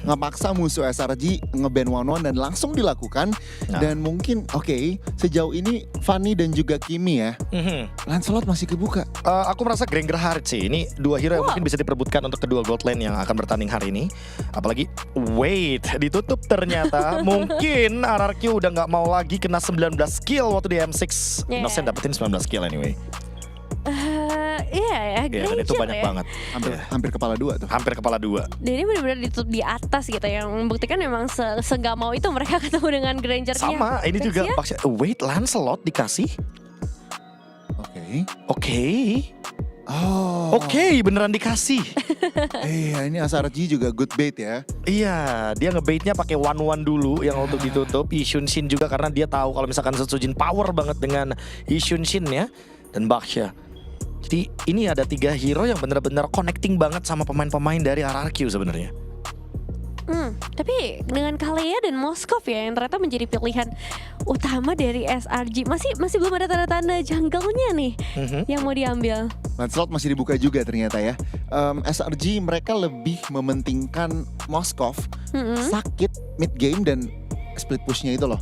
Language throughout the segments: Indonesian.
ngepaksa musuh SRG nge-ban One dan langsung dilakukan. Dan mungkin sejauh ini Fanny dan juga Kimi ya, Lancelot masih kebuka. Aku merasa Granger Hart sih. Ini dua hero yang mungkin bisa diperebutkan untuk kedua gold lane yang akan bertanding hari ini. Apalagi ditutup ternyata. Mungkin RRQ udah gak mau lagi kena 19 kill waktu di M6. Innocent dapetin 19 kill anyway. Iya ya, dan itu banyak banget. Hampir kepala dua tuh. Hampir kepala dua. Dan ini benar-benar ditutup di atas gitu, yang membuktikan memang se-nggak mau itu mereka ketemu dengan Granger-nya. Sama, ini juga Lancelot dikasih. Oke, beneran dikasih. Iya, ini SRG juga good bait ya. Iya, dia ngebaitnya pakai 1-1 dulu yang untuk ditutup. Yishun Shin juga karena dia tahu kalau misalkan Setsujin power banget dengan Yishun Shin ya. Dan Baxia. Jadi ini ada 3 hero yang benar-benar connecting banget sama pemain-pemain dari RRQ sebenarnya. Tapi dengan Kalea dan Moskov ya yang ternyata menjadi pilihan utama dari SRG. Masih belum ada tanda-tanda jungle-nya nih yang mau diambil. Lancelot masih dibuka juga ternyata ya. SRG mereka lebih mementingkan Moskov sakit mid game dan split pushnya itu loh.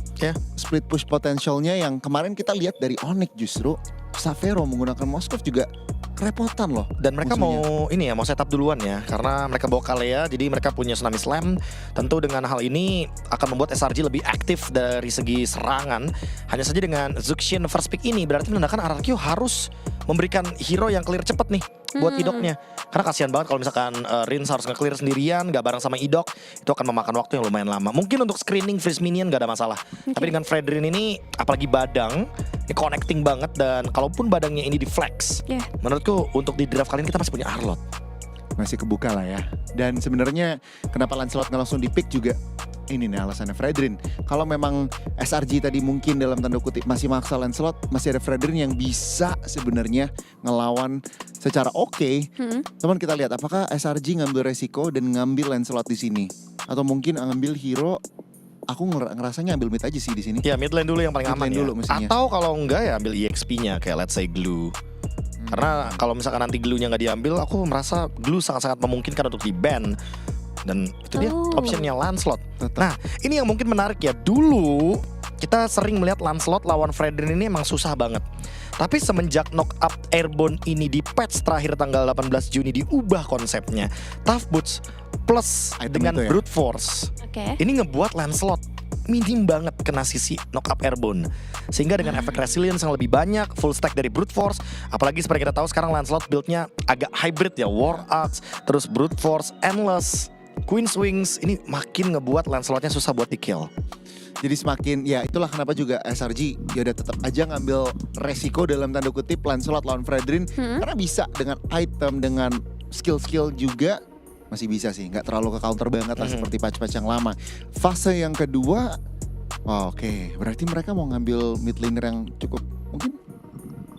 Split push potensialnya yang kemarin kita lihat dari Onyx justru. Xavero menggunakan Moskov juga kerepotan loh. Dan mereka mau setup duluan ya. Karena mereka bawa Kalea, jadi mereka punya Tsunami Slam. Tentu dengan hal ini akan membuat SRG lebih aktif dari segi serangan. Hanya saja dengan Zuxian first pick ini berarti menandakan RRQ harus memberikan hero yang clear cepet nih buat Idoknya. Karena kasihan banget kalau misalkan Rins harus nge-clear sendirian, gak bareng sama Idok. Itu akan memakan waktu yang lumayan lama. Mungkin untuk screening freeze minion gak ada masalah. Tapi dengan Fredrin ini, apalagi Badang, ini connecting banget. Dan kalaupun Badangnya ini di flex, menurutku untuk di draft kali ini kita masih punya Arlot. Masih kebuka lah ya. Dan sebenarnya kenapa Lancelot nggak langsung di pick juga ini nih alasannya Fredrin. Kalau memang SRG tadi mungkin dalam tanda kutip masih maksa Lancelot, masih ada Fredrin yang bisa sebenarnya ngelawan secara oke. Teman kita lihat apakah SRG ngambil resiko dan ngambil Lancelot di sini, atau mungkin ngambil hero. Aku ngerasanya ambil mid aja sih di sini. Ya mid lane dulu yang paling aman ya. Dulu, atau kalau enggak ya ambil EXP-nya kayak let's say Glue. Karena kalau misalkan nanti Glue-nya nggak diambil, aku merasa Glue sangat-sangat memungkinkan untuk di-ban. Dan itu dia optionnya Lancelot. Nah ini yang mungkin menarik ya. Dulu kita sering melihat Lancelot lawan Fredrin ini emang susah banget. Tapi semenjak knock up Airborne ini di patch terakhir tanggal 18 Juni diubah konsepnya. Tough Boots plus dengan Brute Force. Ini ngebuat Lancelot minim banget kena sisi knock up Airborne. Sehingga dengan efek resilience yang lebih banyak, full stack dari Brute Force. Apalagi seperti kita tahu sekarang Lancelot build-nya agak hybrid ya. War Axe, terus Brute Force, Endless, Queen's Wings. Ini makin ngebuat Lancelotnya susah buat di-kill. Jadi semakin, ya itulah kenapa juga SRG ya udah tetap aja ngambil resiko dalam tanda kutip Lancelot lawan Fredrin. Karena bisa dengan item, dengan skill-skill juga masih bisa sih, nggak terlalu ke counter banget lah seperti patch-patch yang lama. Fase yang kedua, berarti mereka mau ngambil mid laner yang cukup mungkin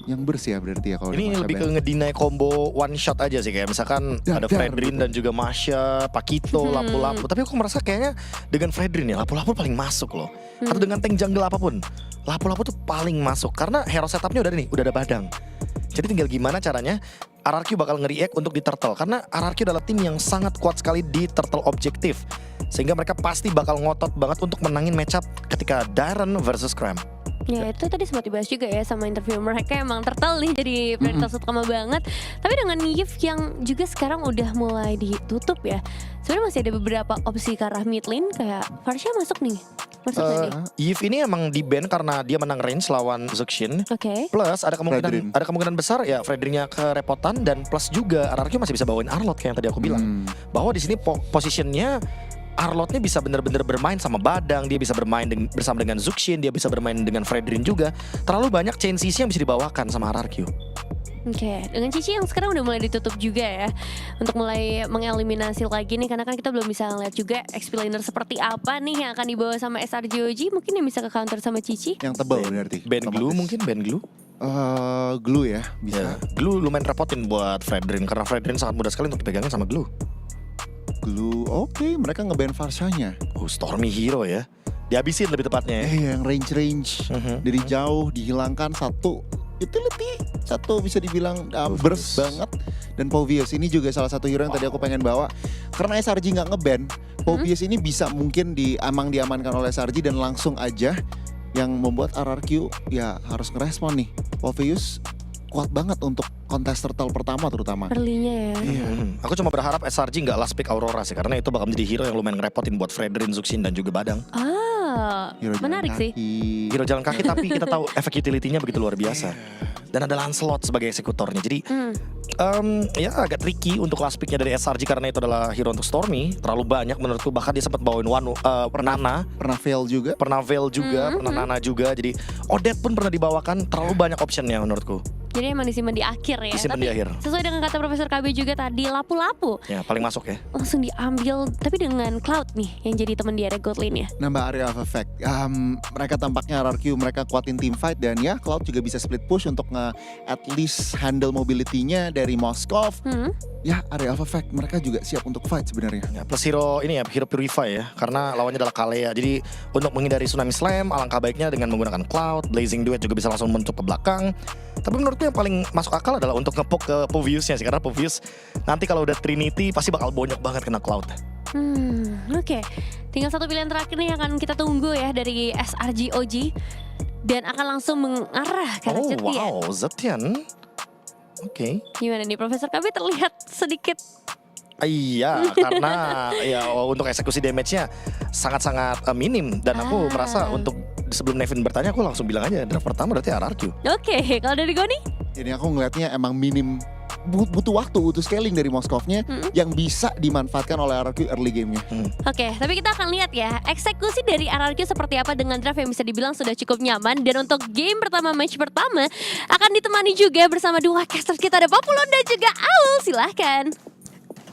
yang bersih ya berarti ya kalau ini lebih ke ngedinai combo one shot aja sih, kayak misalkan ada Fredrin dan juga Masha, Pakito, Lapu-Lapu. Tapi aku merasa kayaknya dengan Fredrin ya Lapu-Lapu paling masuk loh. Atau dengan tank jungle apapun, Lapu-Lapu tuh paling masuk karena hero setupnya udah ada nih, udah ada Badang. Jadi tinggal gimana caranya RRQ bakal nge-react untuk di turtle. Karena RRQ adalah tim yang sangat kuat sekali di turtle objektif. Sehingga mereka pasti bakal ngotot banget untuk menangin matchup ketika Darren versus Cram. Ya itu tadi sempat dibahas juga ya sama interview mereka, emang turtle nih jadi prioritas utama banget. Tapi dengan Yves yang juga sekarang udah mulai ditutup ya, sebenarnya masih ada beberapa opsi ke arah mid lane, kayak Farsha masuk nih. Masuk tadi. Yves ini emang di-ban karena dia menang range lawan Zuxian. Plus ada kemungkinan besar ya Fredrinnya kerepotan, dan plus juga RRQ masih bisa bawain Arlot kayak yang tadi aku bilang. Bahwa di sini positionnya Arlotnya bisa bener-bener bermain sama Badang, dia bisa bermain bersama dengan Zuxian, dia bisa bermain dengan Fredrin juga. Terlalu banyak chain CC yang bisa dibawakan sama RRQ. Dengan Cici yang sekarang udah mulai ditutup juga ya, untuk mulai mengeliminasi lagi nih, karena kan kita belum bisa ngeliat juga XP laner seperti apa nih yang akan dibawa sama SRGOG. Mungkin yang bisa ke counter sama Cici. Yang tebal berarti. Ban Glue mungkin, ban Glue. Glue ya, bisa. Glue lumayan repotin buat Fredrin karena Fredrin sangat mudah sekali untuk dipegangin sama Glue. Glue, mereka nge-ban Farshanya. Stormy hero ya, dihabisin lebih tepatnya. Yang range dari jauh dihilangkan satu utility, satu bisa dibilang burst banget. dan Povius ini juga salah satu hero yang tadi aku pengen bawa. Karena SRG nggak nge-ban, Povius ini bisa mungkin diamankan oleh SRG dan langsung aja yang membuat RRQ ya harus ngerespon nih. Povius kuat banget untuk kontes turtle pertama terutama. Early-nya ya. Iya. Aku cuma berharap SRG nggak last pick Aurora sih, karena itu bakal menjadi hero yang lumayan ngerepotin buat Fredrin, Zuxin dan juga Badang. Hero Menarik jalan sih. kaki. Hero jalan kaki tapi kita tahu efek utility-nya begitu luar biasa. Dan ada Lancelot sebagai eksekutornya. Jadi ya agak tricky untuk last pick-nya dari SRG karena itu adalah hero untuk Stormy. Terlalu banyak menurutku, bahkan dia sempat bawain Nana. Pernah fail juga. Pernah Veil juga, pernah Nana juga. Jadi Odette pun pernah dibawakan, terlalu banyak optionnya menurutku. Jadi emang disimpan di akhir ya. Disimpan Tapi di akhir. sesuai dengan kata Profesor KB juga tadi, lapu-lapu Ya paling masuk ya. langsung diambil. Tapi dengan Cloud nih yang jadi teman dia Godlin ya. Nambah area of effect. Mereka tampaknya RRQ, mereka kuatin team fight dan ya Cloud juga bisa split push untuk at least handle mobility-nya dari Moskov. Ya area of effect mereka juga siap untuk fight sebenarnya. Ya, plus hero ini ya, hero Purify ya, karena lawannya adalah Kalea. Jadi untuk menghindari Tsunami Slam, alangkah baiknya dengan menggunakan Cloud. Blazing Duet juga bisa langsung menutup ke belakang. Tapi menurutku yang paling masuk akal adalah untuk ngepoke ke Povius-nya sih, karena Povius nanti kalau udah Trinity pasti bakal bonyok banget kena Cloud. Oke. Tinggal satu pilihan terakhir nih yang akan kita tunggu ya dari SRG OG. Dan akan langsung mengarah ke arah Zetian. Wow, Zetian. Oke. Gimana nih Profesor KB terlihat sedikit Iya, karena ya untuk eksekusi damage-nya sangat-sangat minim. Dan aku merasa untuk sebelum Nevin bertanya, aku langsung bilang aja draft pertama berarti RRQ. Oke, kalau dari Goni? Ini aku ngelihatnya emang minim, butuh waktu, butuh scaling dari Moskovnya yang bisa dimanfaatkan oleh RRQ early game-nya. Oke, tapi kita akan lihat ya eksekusi dari RRQ seperti apa dengan draft yang bisa dibilang sudah cukup nyaman. Dan untuk game pertama, match pertama akan ditemani juga bersama dua casters kita, ada Populon dan juga Aul. Silahkan.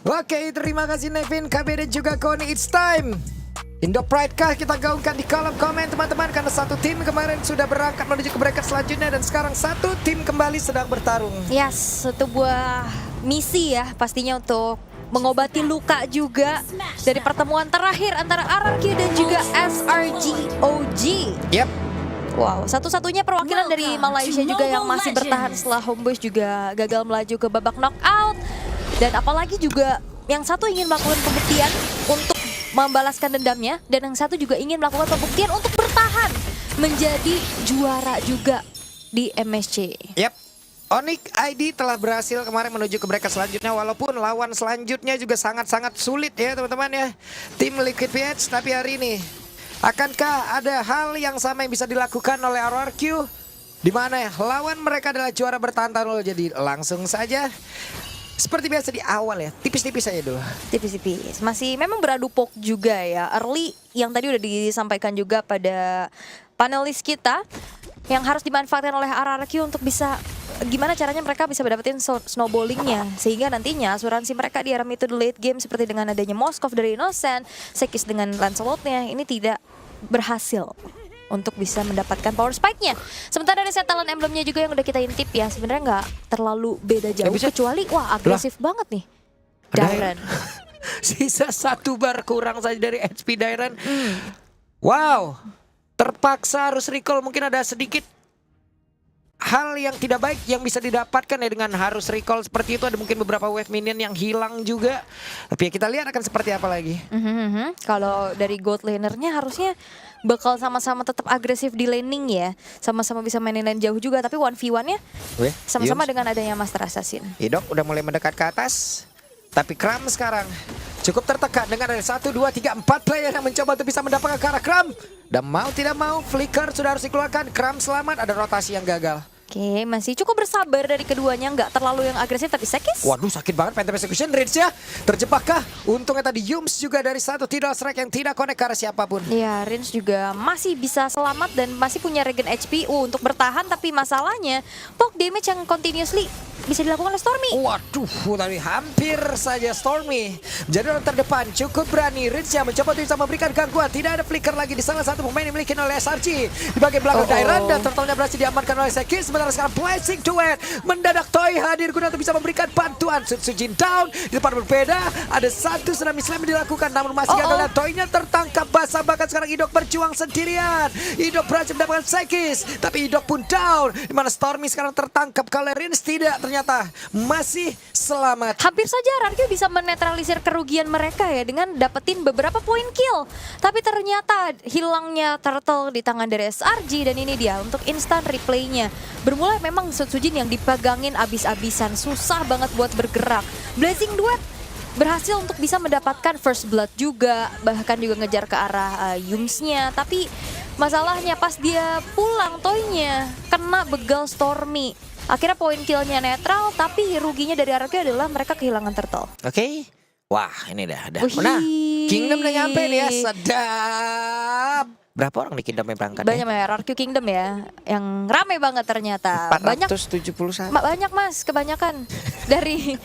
Oke, terima kasih Nevin, KB dan juga Koni. It's time. Indo Pride kah kita gaungkan di kolom komen teman-teman, karena satu tim kemarin sudah berangkat menuju ke bracket selanjutnya dan sekarang satu tim kembali sedang bertarung. Yes, itu buah misi ya pastinya untuk mengobati luka juga dari pertemuan terakhir antara RRQ dan juga SRG OG. Yep. Wow, satu-satunya perwakilan dari Malaysia juga yang masih bertahan setelah Homeboys juga gagal melaju ke babak knockout. Dan apalagi juga yang satu ingin melakukan pembuktian untuk membalaskan dendamnya, dan yang satu juga ingin melakukan pembuktian untuk bertahan menjadi juara juga di MSC. Yep. Onyx ID telah berhasil kemarin menuju ke bracket selanjutnya, walaupun lawan selanjutnya juga sangat-sangat sulit ya teman-teman ya. Tim Liquid PH, tapi hari ini akankah ada hal yang sama yang bisa dilakukan oleh RRQ? Di mana ya lawan mereka adalah juara bertahan-tahan, jadi langsung saja seperti biasa di awal ya, tipis-tipis saja dulu. Tipis-tipis, masih memang beradu pok juga ya. Early yang tadi udah disampaikan juga pada panelis kita, yang harus dimanfaatkan oleh RRQ untuk bisa gimana caranya mereka bisa mendapatkan snowballingnya, sehingga nantinya asuransi mereka di era mid to the late game seperti dengan adanya Moskov dari Innocent, Sekis dengan Lancelotnya ini tidak berhasil untuk bisa mendapatkan power spike-nya. Sementara dari set talent emblemnya juga yang udah kita intip ya, sebenarnya nggak terlalu beda jauh, kecuali wah agresif banget nih Dairen. Sisa 1 bar kurang saja dari HP Dairen. Wow, terpaksa harus recall, mungkin ada sedikit hal yang tidak baik yang bisa didapatkan ya dengan harus recall seperti itu. Ada mungkin beberapa wave minion yang hilang juga. Tapi ya kita lihat akan seperti apa lagi. Kalau dari gold lanernya harusnya bakal sama-sama tetap agresif di laning ya, sama-sama bisa mainin lane jauh juga, tapi 1v1-nya sama-sama dengan adanya Master Assassin. Idok udah mulai mendekat ke atas, tapi Kram sekarang cukup tertekan dengan ada 1, 2, 3, 4 player yang mencoba untuk bisa mendapatkan ke arah Kram. Dan mau tidak mau Flicker sudah harus dikeluarkan. Kram selamat, ada rotasi yang gagal. Oke, masih cukup bersabar dari keduanya, nggak terlalu yang agresif, tapi Sekis. Waduh, sakit banget Phantom Execution Ridge ya. Terjebakkah? Untungnya tadi Yums juga dari satu tidak strike yang tidak connect ke arah siapapun. Ya, Rins juga masih bisa selamat dan masih punya regen HP untuk bertahan, tapi masalahnya poke damage yang continuously bisa dilakukan oleh Stormy. Waduh, tadi hampir saja Stormy jadi orang terdepan. Cukup berani Rins yang mencoba untuk bisa memberikan gangguan. Tidak ada flicker lagi di salah satu pemain yang dimiliki oleh SRG. Di bagian belakang Dairen dan turtle-nya berhasil diamankan oleh Sekis. Sementara sekarang Blazing Duet mendadak Toy hadir guna untuk bisa memberikan bantuan. Sutsujin down, di depan berbeda. Ada satu tsunami slam yang dilakukan, namun masih gagal dan Toy-nya tertangkap basah. Bahkan sekarang Idok berjuang sendirian. Idok berhasil mendapatkan Sekis, tapi Idok pun down. Di mana Stormy sekarang tertangkap kalau Rins tidak ternyata masih selamat. Hampir saja RRQ bisa menetralisir kerugian mereka ya dengan dapetin beberapa poin kill. Tapi ternyata hilangnya turtle di tangan dari SRG dan ini dia untuk instant replaynya. Bermula memang Sutsujin yang dipegangin abis-abisan, susah banget buat bergerak. Blazing Duet berhasil untuk bisa mendapatkan first blood juga, bahkan juga ngejar ke arah Yums-nya. Tapi masalahnya pas dia pulang toynya kena begal Stormy. Akhirnya poin killnya netral, tapi ruginya dari RRQ adalah mereka kehilangan turtle. Oke. Wah, ini dah. Wih. Nah, Kingdom udah nyampe nih ya. Sedap. Berapa orang di Kingdom yang berangkat? Banyak ya, RRQ Kingdom ya, yang rame banget ternyata. Banyak 471. banyak mas, kebanyakan dari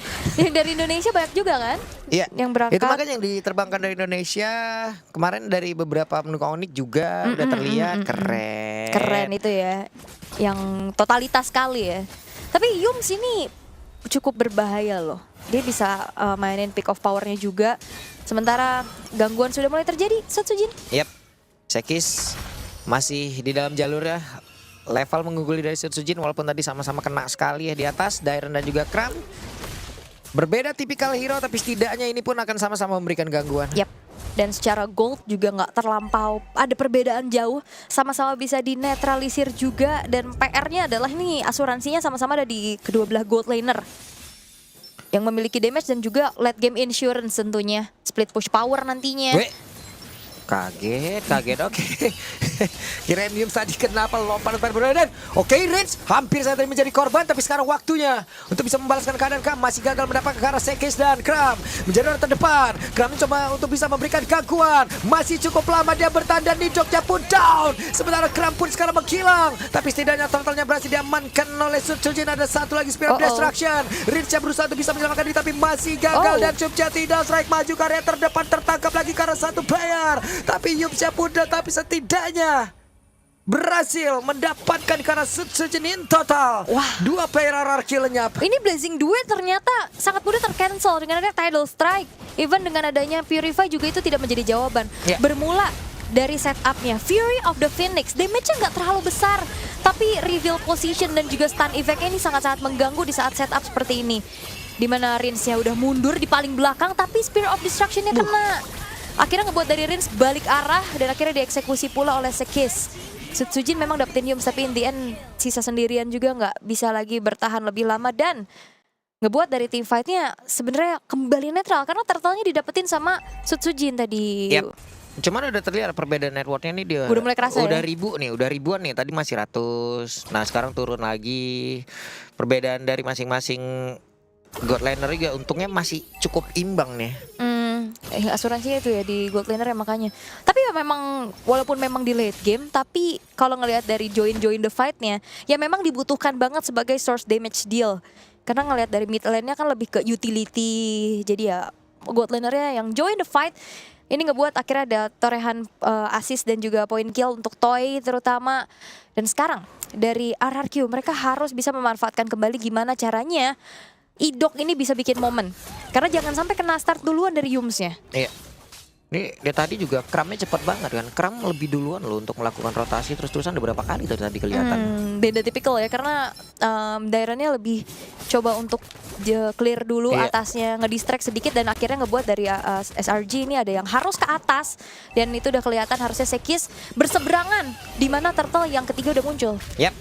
Indonesia banyak juga kan? Iya. Yang berangkat. Itu makanya yang diterbangkan dari Indonesia kemarin dari beberapa menu unik juga udah terlihat keren. Keren itu ya, yang totalitas sekali ya. Tapi Yums ini cukup berbahaya loh. Dia bisa mainin pick of powernya juga. Sementara gangguan sudah mulai terjadi, Sutsujin. Yap. Sekis masih di dalam jalur ya. Level mengungguli dari Sutsujin walaupun tadi sama-sama kena sekali ya di atas. Dairon dan juga Kram. Berbeda tipikal hero tapi setidaknya ini pun akan sama-sama memberikan gangguan. Yap. Dan secara gold juga nggak terlampau ada perbedaan jauh, sama-sama bisa dinetralisir juga. Dan PR-nya adalah ini asuransinya sama-sama ada di kedua belah gold laner yang memiliki damage dan juga late game insurance tentunya, split push power nantinya. Weh. Kaget oke. Kirain Yums tadi kenapa lompat dan oke, Rins hampir saja menjadi korban, tapi sekarang waktunya untuk bisa membalaskan keadaan. Kram masih gagal mendapatkan ke arah Sekis dan Kram menjadi orang terdepan. Kram mencoba untuk bisa memberikan gangguan, masih cukup lama dia bertahan dan Nidoknya pun down. Sementara Kram pun sekarang menghilang, tapi setidaknya totalnya berhasil diamankan oleh Sutsujin. Ada satu lagi Spear of Destruction. Rins yang berusaha untuk bisa menyelamatkan diri tapi masih gagal dan Cupja tidak strike maju ke area terdepan, tertangkap lagi karena satu player. Tapi Yumsya pun tapi setidaknya berhasil mendapatkan karena Sutsujin in total. Wah. 2 player RRQ lenyap. Ini Blazing Duet ternyata sangat mudah tercancel dengan adanya Tidal Strike. Even dengan adanya Purify juga itu tidak menjadi jawaban. Ya. Bermula dari setupnya Fury of the Phoenix, damage-nya nggak terlalu besar, tapi reveal position dan juga stun effect-nya ini sangat-sangat mengganggu di saat setup seperti ini. Dimana Rins-nya udah mundur di paling belakang, tapi Spear of Destruction-nya kena. Akhirnya ngebuat dari Rins balik arah dan akhirnya dieksekusi pula oleh Sekis. Sutsujin memang dapetin Yums tapi in the end sisa sendirian juga nggak bisa lagi bertahan lebih lama dan ngebuat dari team fight-nya sebenarnya kembali netral karena turtle-nya didapetin sama Sutsujin tadi. Yep. Cuman udah terlihat perbedaan networknya nih dia. Udah mulai kerasa udah ya? udah ribuan nih. Tadi masih ratus. Nah sekarang turun lagi. Perbedaan dari masing-masing God laner juga untungnya masih cukup imbang nih. Asuransinya itu ya di gold laner ya makanya. Tapi ya memang walaupun memang di late game, tapi kalau ngelihat dari join the fight-nya, ya memang dibutuhkan banget sebagai source damage deal. Karena ngelihat dari mid lane-nya kan lebih ke utility. Jadi ya gold laner-nya yang join the fight. Ini ngebuat akhirnya ada torehan assist dan juga point kill untuk Toy terutama. Dan sekarang dari RRQ mereka harus bisa memanfaatkan kembali gimana caranya Idok ini bisa bikin momen. Karena jangan sampai kena start duluan dari Yums-nya. Iya. Ini dia tadi juga Kramnya cepat banget kan. Kram lebih duluan loh untuk melakukan rotasi terus-terusan beberapa kali tadi kelihatan. Beda tipikal ya karena Daironnya lebih coba untuk clear dulu atasnya, ngedistract sedikit dan akhirnya ngebuat dari SRG ini ada yang harus ke atas dan itu udah kelihatan harusnya Sekis berseberangan di mana turtle yang ketiga udah muncul. Yap.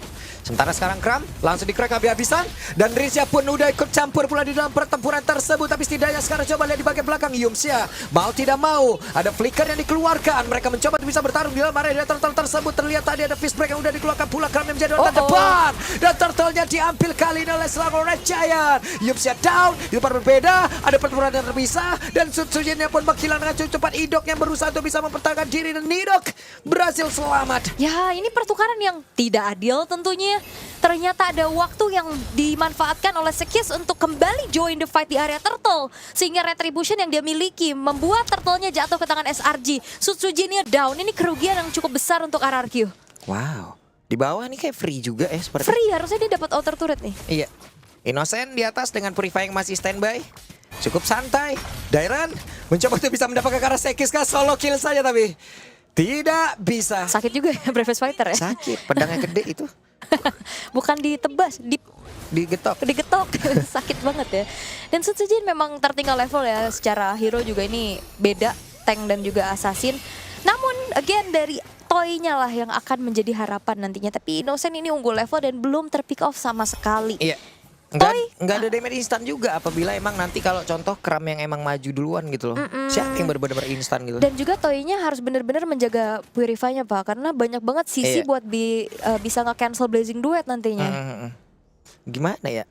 Sementara sekarang Kram langsung di-crack habis-habisan dan Rizya pun udah ikut campur pula di dalam pertempuran tersebut. Tapi setidaknya sekarang coba lihat di bagian belakang Yumsya. Mau tidak mau ada flicker yang dikeluarkan. Mereka mencoba untuk bisa bertarung di dalam area turtle tersebut. Terlihat tadi ada fist break yang udah dikeluarkan pula. Kram yang menjadi orang terdepan. Dan turtle-nya diambil kali ini oleh Selangor Red Giant. Yumsya down, di tempat berbeda. Ada pertempuran yang terpisah. Dan Sutsujinnya pun menghilang dengan cukup cepat. Idok yang berusaha untuk bisa mempertahankan diri. Dan Nidok berhasil selamat. Ya ini pertukaran yang tidak adil tentunya. Ternyata ada waktu yang dimanfaatkan oleh Sekis untuk kembali join the fight di area turtle. Sehingga retribution yang dia miliki membuat turtle-nya jatuh ke tangan SRG. Sutsujinnya down, ini kerugian yang cukup besar untuk RRQ. Wow, di bawah nih kayak free juga ya seperti. Free, harusnya dia dapat outer turret nih. Iya, Innocent di atas dengan Purify yang masih standby. Cukup santai. Dairon mencoba untuk bisa mendapatkan ke arah Sekis kah? Solo kill saja tapi tidak bisa. Sakit juga ya Breakfast Fighter ya. Sakit, pedangnya gede itu. Bukan ditebas, Digetok. digetok. Sakit banget ya. Dan Sutsujin memang tertinggal level ya, secara hero juga ini beda, tank dan juga assassin. Namun again dari Toy-nya lah yang akan menjadi harapan nantinya. Tapi Innocent ini unggul level dan belum terpick off sama sekali. Iya. Nggak ada damage instan juga apabila emang nanti kalau contoh Kram yang emang maju duluan gitu loh. Siapa yang benar-benar instan gitu. Dan juga Toy-nya harus benar-benar menjaga Purify-nya Pak, karena banyak banget sisi Iya. buat bisa nge-cancel Blazing Duet nantinya. Gimana ya?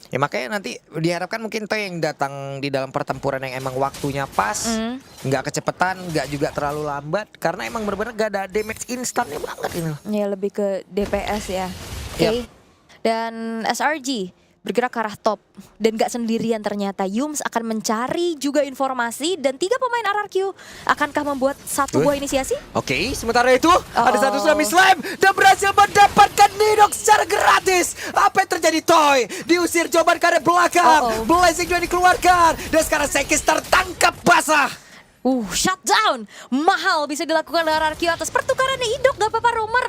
Ya makanya nanti diharapkan mungkin Toy yang datang di dalam pertempuran yang emang waktunya pas, nggak kecepetan, nggak juga terlalu lambat, karena emang benar-benar gak ada damage instannya banget ini. Ya lebih ke DPS ya. Oke. Dan SRG bergerak ke arah top dan gak sendirian ternyata. Yums akan mencari juga informasi dan 3 pemain RRQ akankah membuat satu buah inisiasi? Oke, sementara itu ada satu tsunami slam dan berhasil mendapatkan Nidok secara gratis. Apa yang terjadi Toy? Diusir jawaban ke arah belakang. Blazing juga dikeluarkan dan sekarang Sekis tertangkap basah. Shutdown. Mahal bisa dilakukan RRQ atas pertukaran Idok, gak apa-apa Romer.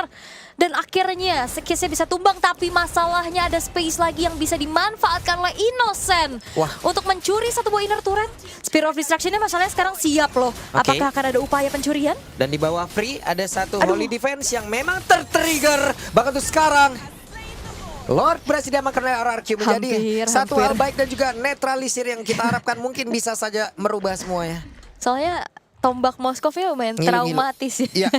Dan akhirnya Sekisnya bisa tumbang, tapi masalahnya ada space lagi yang bisa dimanfaatkan oleh Innocent. Untuk mencuri satu buah inner turret. Spear of Destruction-nya masalahnya sekarang siap loh. Apakah akan ada upaya pencurian? Dan di bawah Free ada satu Holy Defense yang memang tertrigger. Bahkan tuh sekarang Lord berhasil diamankan oleh RRQ menjadi satu hal baik dan juga netralisir yang kita harapkan mungkin bisa saja merubah semuanya. Soalnya tombak Moskov-nya lumayan traumatis ya.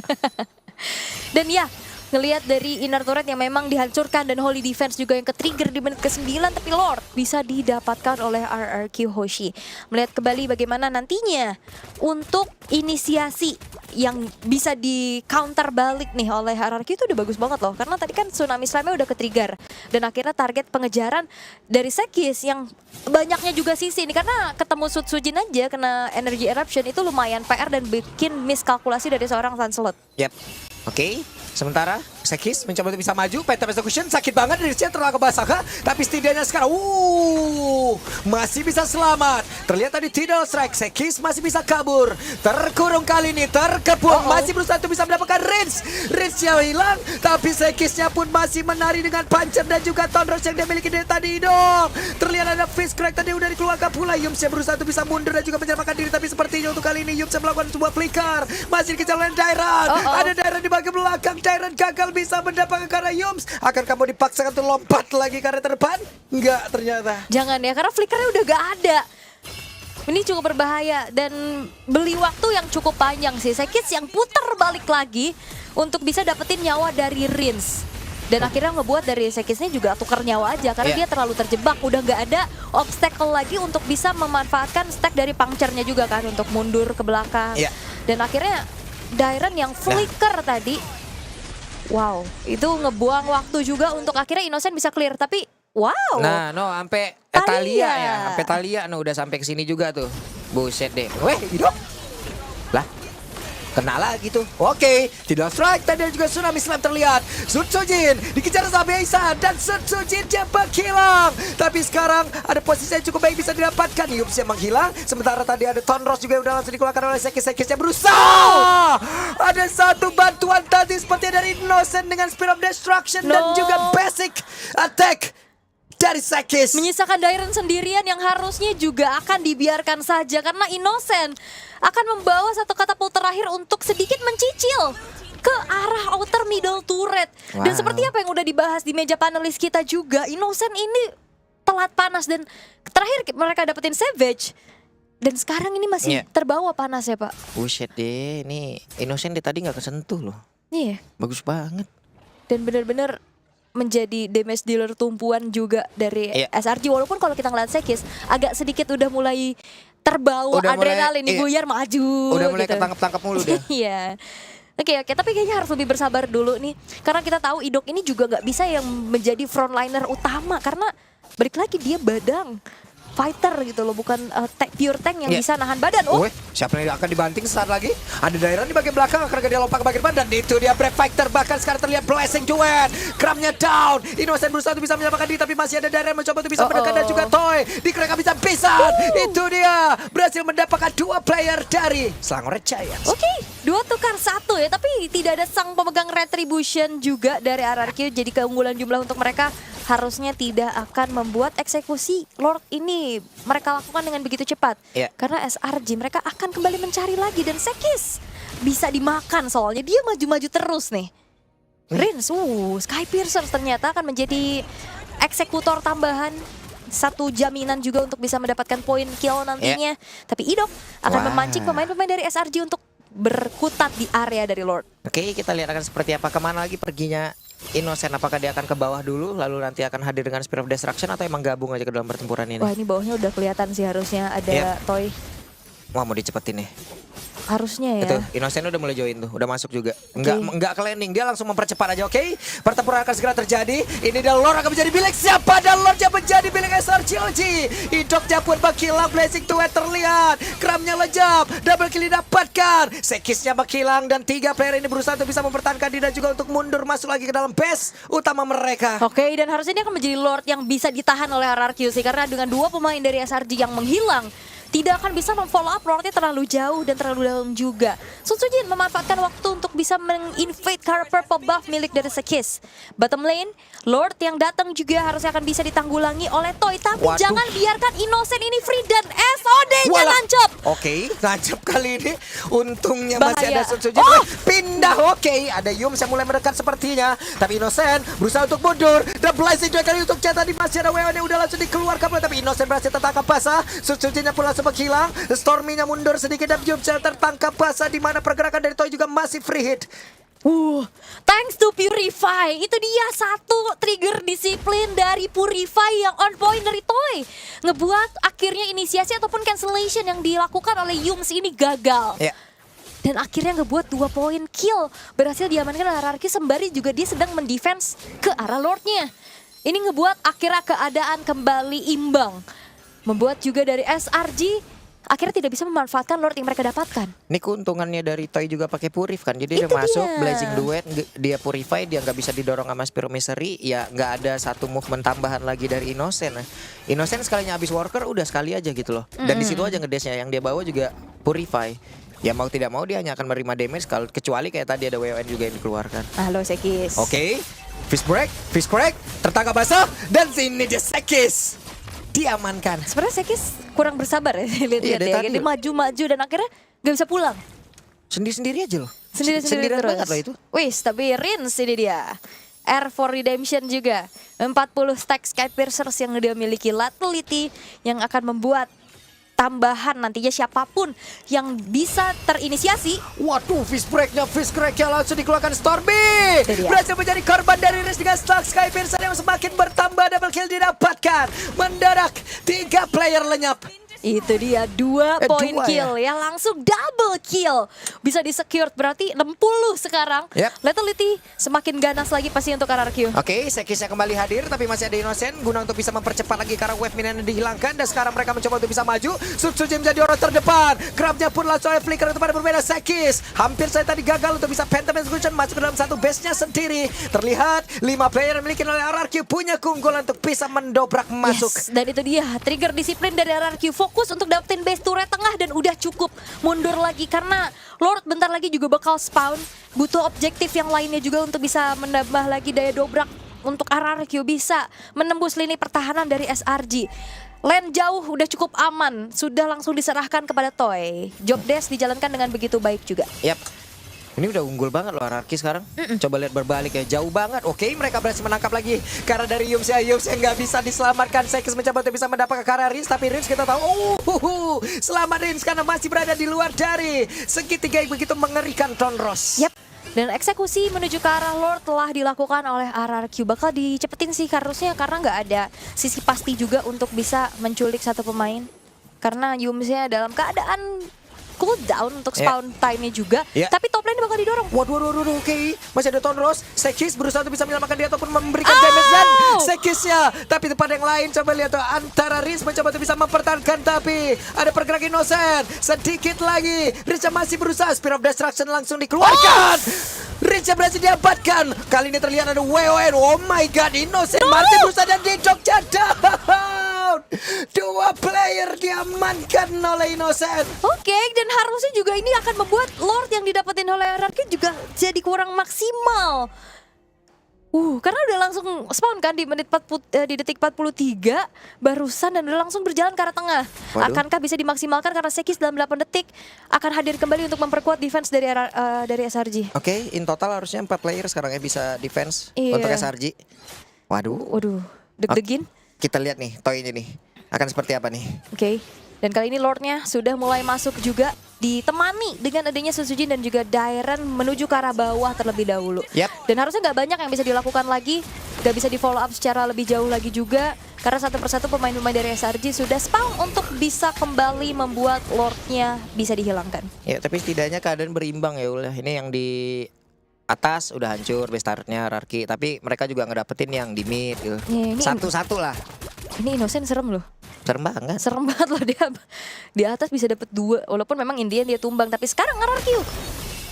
Dan ya, ngelihat dari inner turret yang memang dihancurkan dan Holy Defense juga yang ke-trigger di menit ke-9, tapi Lord bisa didapatkan oleh RRQ Hoshi. Melihat kembali bagaimana nantinya untuk inisiasi yang bisa di counter balik nih oleh RRQ itu udah bagus banget loh. Karena tadi kan Tsunami Slam-nya udah ke-trigger. Dan akhirnya target pengejaran dari Sekis yang banyaknya juga sisi ini. Karena ketemu Sutsujin aja kena Energy Eruption itu lumayan PR dan bikin miskalkulasi dari seorang Lancelot. Yap. Oke. Sementara Sekis mencoba untuk bisa maju. Phantom Execution sakit banget dari sini terlalu basah. Tapi setidaknya sekarang masih bisa selamat. Terlihat tadi Tidal Strike. Sekis masih bisa kabur. Terkurung kali ini. Terkepung. Masih berusaha untuk bisa mendapatkan Rinse. Rinse-nya hilang. Tapi Sekisnya pun masih menari dengan Puncher dan juga Thunderous yang dia miliki dari tadi dong. Terlihat ada Fist Crack tadi udah dikeluarkan pula. Yums yang berusaha untuk bisa mundur dan juga menyelamatkan diri. Tapi sepertinya untuk kali ini Yums yang melakukan sebuah flicker. Masih dikejar oleh Dairan. Ada Dairan di bagian belakang. Dairan gagal bisa mendapatkan karena Yums. Akan kamu dipaksakan untuk lompat lagi karena terdepan? Enggak ternyata. Jangan ya, karena flickernya udah gak ada. Ini cukup berbahaya dan beli waktu yang cukup panjang sih. Sekis yang putar balik lagi untuk bisa dapetin nyawa dari Rinse. Dan akhirnya ngebuat dari Sekisnya juga tukar nyawa aja. Karena dia terlalu terjebak, udah gak ada obstacle lagi untuk bisa memanfaatkan stack dari puncture-nya juga kan. Untuk mundur ke belakang. Dan akhirnya Dairan yang flicker tadi. Wow, itu ngebuang waktu juga untuk akhirnya Innocent bisa clear. Tapi wow. Nah, sampai Talia ya. Sampai Talia udah sampai ke sini juga tuh. Buset deh. Weh, hidup. Lah. Kena lagi tuh. Oke, tidak strike tadi juga Tsunami Slam terlihat. Sutsujin dikejar sama Aisan dan Sutsujin jebak hilang. Tapi sekarang ada posisi yang cukup baik bisa didapatkan. Yups yang menghilang. Sementara tadi ada Thunderous juga yang udah langsung dikeluarkan oleh Sekis-Sekis yang berusaha. Ada satu bantuan tadi seperti dari Innocent dengan Spear of Destruction dan juga basic attack dari Sekis. Menyisakan Dairon sendirian yang harusnya juga akan dibiarkan saja. Karena Innocent akan membawa satu katapult terakhir untuk sedikit mencicil ke arah outer middle turret. Dan seperti apa yang udah dibahas di meja panelis kita juga, Innocent ini telat panas dan terakhir mereka dapetin Savage. Dan sekarang ini masih terbawa panas ya Pak. Buset deh, ini Innocent tadi gak kesentuh loh. Iya. Bagus banget. Dan benar-benar menjadi damage dealer tumpuan juga dari SRG. Walaupun kalau kita ngeliat Sekis agak sedikit udah mulai terbawa adrenalin nih, buyar maju. Udah mulai gitu. ketangkep-tangkep mulu deh. Iya. Oke, tapi kayaknya harus lebih bersabar dulu nih. Karena kita tahu Idok ini juga gak bisa yang menjadi frontliner utama. Karena balik lagi dia badang. fighter gitu loh, bukan pure tank yang bisa nahan badan. Wih, siapa yang akan dibanting saat lagi? Ada daerah di bagian belakang, akan dia lompat ke bagian depan. Dan itu dia Brave Fighter, bahkan sekarang terlihat Blessing Duet. Cramnya down, Innocent berusaha untuk bisa menyelamatkan diri, tapi masih ada daerah yang mencoba untuk bisa mendekat. Dan juga Toy, di kereka bisa pisan. Itu dia, berhasil mendapatkan 2 player dari Selangor Giants. Oke, 2 tukar 1 ya, tapi tidak ada sang pemegang retribution juga dari RRQ. Jadi keunggulan jumlah untuk mereka harusnya tidak akan membuat eksekusi Lord ini mereka lakukan dengan begitu cepat. Karena SRG mereka akan kembali mencari lagi, dan Sekis bisa dimakan soalnya dia maju-maju terus nih. Rins, Skypiercer ternyata akan menjadi eksekutor tambahan. Satu jaminan juga untuk bisa mendapatkan poin kill nantinya. Tapi Idok akan memancing pemain-pemain dari SRG untuk berkutat di area dari Lord. Oke, kita lihat akan seperti apa. Kemana lagi perginya Innocent? Apakah dia akan ke bawah dulu, lalu nanti akan hadir dengan Spear of Destruction, atau emang gabung aja ke dalam pertempuran ini? Wah, ini bawahnya udah kelihatan sih, harusnya ada Toy. Wah, mau dicepetin nih. Harusnya ya. Itu Innocent udah mulai join tuh, udah masuk juga. Enggak ke landing, dia langsung mempercepat aja. Oke, pertempuran akan segera terjadi. Ini dan Lord akan menjadi bilik siapa? Dan Lord yang menjadi bilik SRGOG. Idoknya pun menghilang, Blazing Duet terlihat. Cramnya lejap, double kill didapatkan. Sekisnya menghilang, dan 3 player ini berusaha untuk bisa mempertahankan diri dan juga untuk mundur masuk lagi ke dalam base utama mereka. Oke, dan harusnya ini akan menjadi Lord yang bisa ditahan oleh RRQ sih, karena dengan 2 pemain dari SRG yang menghilang, tidak akan bisa memfollow up Lordnya terlalu jauh dan terlalu dalam juga. Sun Sujin memanfaatkan waktu untuk bisa menginvade car purple buff milik dari Sekis. Bottom lane, Lord yang datang juga harusnya akan bisa ditanggulangi oleh Toy. Tapi jangan biarkan Innocent ini free, dan SOD-nya nancep. Oke, nancep kali ini. Untungnya masih Bahaya. ada Sun Sujin. Pindah, oke. Ada Yums yang mulai mendekat sepertinya. Tapi Innocent berusaha untuk mundur. Dan Blazing 2 kali untuk tadi masih ada WO yang udah langsung dikeluarkan. Tapi Innocent berhasil tertangkap basah. Sun Sujinnya pun langsung menghilang. Stormy-nya mundur sedikit dan Yums tertangkap basah, di mana pergerakan dari Toy juga masih free hit. Thanks to Purify. Itu dia satu trigger disiplin dari Purify yang on point dari Toy. Ngebuat akhirnya inisiasi ataupun cancellation yang dilakukan oleh Yums ini gagal. Dan akhirnya ngebuat 2 poin kill berhasil diamankan oleh RRQ, sembari juga dia sedang mendefense ke arah Lordnya. Ini ngebuat akhirnya keadaan kembali imbang. Membuat juga dari SRG akhirnya tidak bisa memanfaatkan Lord yang mereka dapatkan. Ini keuntungannya dari Toy juga pakai Purif kan. Jadi dia masuk Blazing Duet, dia Purify, dia nggak bisa didorong sama Spear of Misery. Ya nggak ada satu movement tambahan lagi dari Innocent. Innocent sekalinya habis Worker udah sekali aja gitu loh. Dan di situ aja ngedesnya, yang dia bawa juga Purify. Ya mau tidak mau dia hanya akan menerima damage, kalau kecuali kayak tadi ada WON juga yang dikeluarkan. Halo Sekis. Oke, Fist Break, tertangkap basah, dan sini dia Sekis diamankan. Sebenarnya Sekis kurang bersabar ya, lihat-lihat ya. Dia maju-maju dan akhirnya gak bisa pulang. Sendiri-sendiri aja loh. Sendiri-sendiri terus. Banget loh itu. Wih, tapi Rins ini dia. R for Redemption juga. 40 stack Skypiercers yang dia miliki, Latility yang akan membuat tambahan nantinya siapapun yang bisa terinisiasi. Waduh, fist crack-nya langsung dikeluarkan Stormy. Berhasil menjadi korban dari Riz dengan stack Skypiercer yang semakin bertambah, double kill didapatkan. Mendadak 3 player lenyap. Itu dia 2 poin kill ya. langsung double kill. Bisa di-secured berarti 60 sekarang. Lethality semakin ganas lagi pasti untuk RRQ. Oke, Sekisnya kembali hadir tapi masih ada Innocent guna untuk bisa mempercepat lagi karena wave minion dihilangkan, dan sekarang mereka mencoba untuk bisa maju. Suji menjadi orang terdepan. Grabnya pun langsung oleh Flicker untuk pada berbeda. Sekis hampir saya tadi gagal untuk bisa Phantom Execution masuk ke dalam satu base-nya sendiri. Terlihat 5 player yang dimiliki oleh RRQ punya keunggulan untuk bisa mendobrak masuk. Dan itu dia trigger disiplin dari RRQ, fokus untuk dapetin base turret tengah dan udah cukup. Mundur lagi karena Lord bentar lagi juga bakal spawn. Butuh objektif yang lainnya juga untuk bisa menambah lagi daya dobrak untuk RRQ bisa menembus lini pertahanan dari SRG. Lane jauh udah cukup aman, sudah langsung diserahkan kepada Toy. Job desk dijalankan dengan begitu baik juga. Ini udah unggul banget loh RRQ sekarang. Coba lihat berbalik ya, jauh banget. Oke, mereka berhasil menangkap lagi. Karena dari Yums yang nggak bisa diselamatkan. Sekis mencoba untuk bisa mendapat ke arah Rins, tapi Rins kita tahu, selamat Rins karena masih berada di luar dari segitiga yang begitu mengerikan Tonros. Dan eksekusi menuju ke arah Lord telah dilakukan oleh RRQ. Bakal dicepetin sih harusnya karena nggak ada sisi pasti juga untuk bisa menculik satu pemain. Karena Yumsnya dalam keadaan cooldown untuk spawn time-nya juga. Tapi top lane bakal didorong. Waduh, oke. Masih ada Tonros. Sekis berusaha untuk bisa menyelamatkan dia ataupun memberikan damage dan Sekisnya. Tapi tempat yang lain coba lihat tuh. Antara Riz mencoba untuk bisa mempertahankan, tapi ada pergerakan Innocent. Sedikit lagi. Riz masih berusaha. Spear of Destruction langsung dikeluarkan. Riz berhasil diabatkan. Kali ini terlihat ada WON. Oh my god, Innocent masih berusaha dan didok down. 2 player diamankan oleh Innocent. Oke, dan harusnya juga ini akan membuat Lord yang didapetin oleh RRQ juga jadi kurang maksimal. Karena udah langsung spawn kan di di detik 43 barusan dan udah langsung berjalan ke arah tengah. Waduh. Akankah bisa dimaksimalkan karena Sekis dalam 8 detik akan hadir kembali untuk memperkuat defense dari SRG. Oke, in total harusnya 4 player sekarang ya bisa defense untuk SRG. Waduh, deg-degin. Kita lihat nih, Toy ini nih. Akan seperti apa nih? Oke. Dan kali ini Lordnya sudah mulai masuk juga, ditemani dengan adanya Suzujin dan juga Dairen menuju ke arah bawah terlebih dahulu. Dan harusnya nggak banyak yang bisa dilakukan lagi, nggak bisa di follow up secara lebih jauh lagi juga, karena satu persatu pemain-pemain dari SRG sudah spawn untuk bisa kembali membuat Lordnya bisa dihilangkan. Ya, tapi setidaknya keadaan berimbang ya ulah. Ini yang di atas udah hancur base turretnya Rarki, tapi mereka juga ngedapetin yang di mid gitu. Satu-satu lah. Ini Innocent serem loh. Serem banget. Serem banget loh dia. Di atas bisa dapet 2, walaupun memang Indian dia tumbang, tapi sekarang RRQ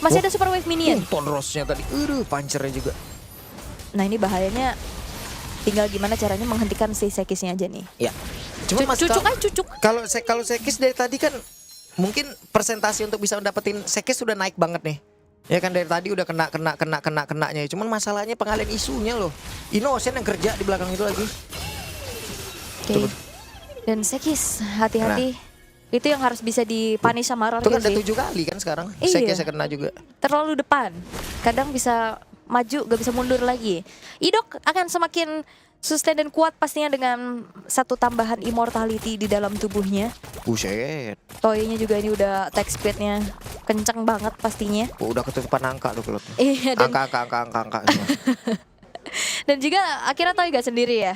masih ada super wave minion. Tonrosnya tadi. Punchernya juga. Nah, ini bahayanya tinggal gimana caranya menghentikan si Sekisnya aja nih. Ya. Cuma cucuk. Kalau Sekis dari tadi kan mungkin persentase untuk bisa mendapetin Sekis sudah naik banget nih. Ya kan dari tadi udah kenanya. Cuman masalahnya pengalian isunya loh. Innocent yang kerja di belakang itu lagi. Oke. Dan Sekis hati-hati. Itu yang harus bisa dipunish sama RRQ Itu kan sih. ada 7 kali kan sekarang. Iya. Sekis kena juga. Terlalu depan. Kadang bisa maju, gak bisa mundur lagi. Idok akan semakin sustain dan kuat pastinya dengan satu tambahan immortality di dalam tubuhnya. Buset. Toy-nya juga ini udah attack speed-nya kencang banget pastinya. Udah ketutupan angka tuh kalau. Iya, dan Angka. dan juga akhirnya Toy gak sendiri ya.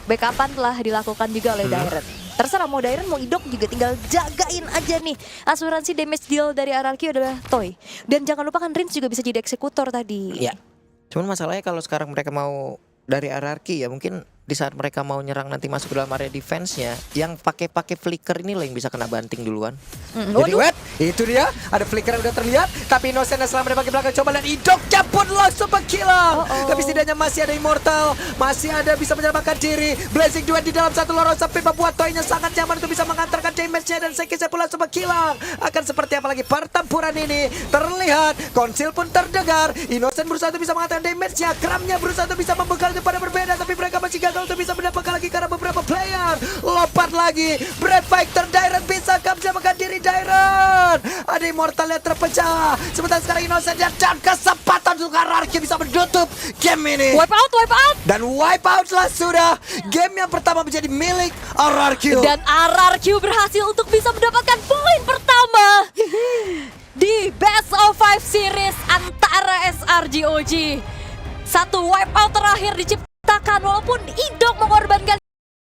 Backupan telah dilakukan juga oleh Dairen. Terserah mau Dairen mau Idok juga tinggal jagain aja nih. Asuransi damage deal dari RRQ adalah Toy. Dan jangan lupa kan Rins juga bisa jadi eksekutor tadi. Iya. Cuman masalahnya kalau sekarang mereka mau dari RRQ ya mungkin di saat mereka mau nyerang nanti masuk ke dalam area defense-nya, yang pakai flicker ini lah yang bisa kena banting duluan. Jadi wait, itu dia ada flicker yang udah terlihat, tapi Innocent selama dari bagian belakang coba lihat Idok cabut langsung pengkilang. Tapi setidaknya masih ada immortal, masih ada bisa menyelamatkan diri. Blazing Duet di dalam satu lorong sampai membuat Toy-nya sangat nyaman untuk bisa mengantarkan damage-nya dan Sekisnya pula langsung menghilang. Akan seperti apa lagi pertempuran ini? Terlihat konsil pun terdengar. Innocent berusaha untuk bisa mengantarkan damage-nya, Kramnya berusaha untuk bisa membegal pada berbeda, tapi mereka masih gagal untuk bisa mendapatkan lagi karena beberapa player. Lompat lagi, Brave Fighter Dairen bisa menyelamatkan diri Dairen. Ada immortal yang terpecah. Sementara sekarang Innocent dan kesempatan untuk RRQ bisa menutup game ini. Wipe out. Dan wipe out lah sudah. Game yang pertama menjadi milik RRQ. Dan RRQ berhasil untuk bisa mendapatkan poin pertama di Best of 5 series antara SRG OG. Satu wipe out terakhir diciptakan walaupun Idok mengorbankan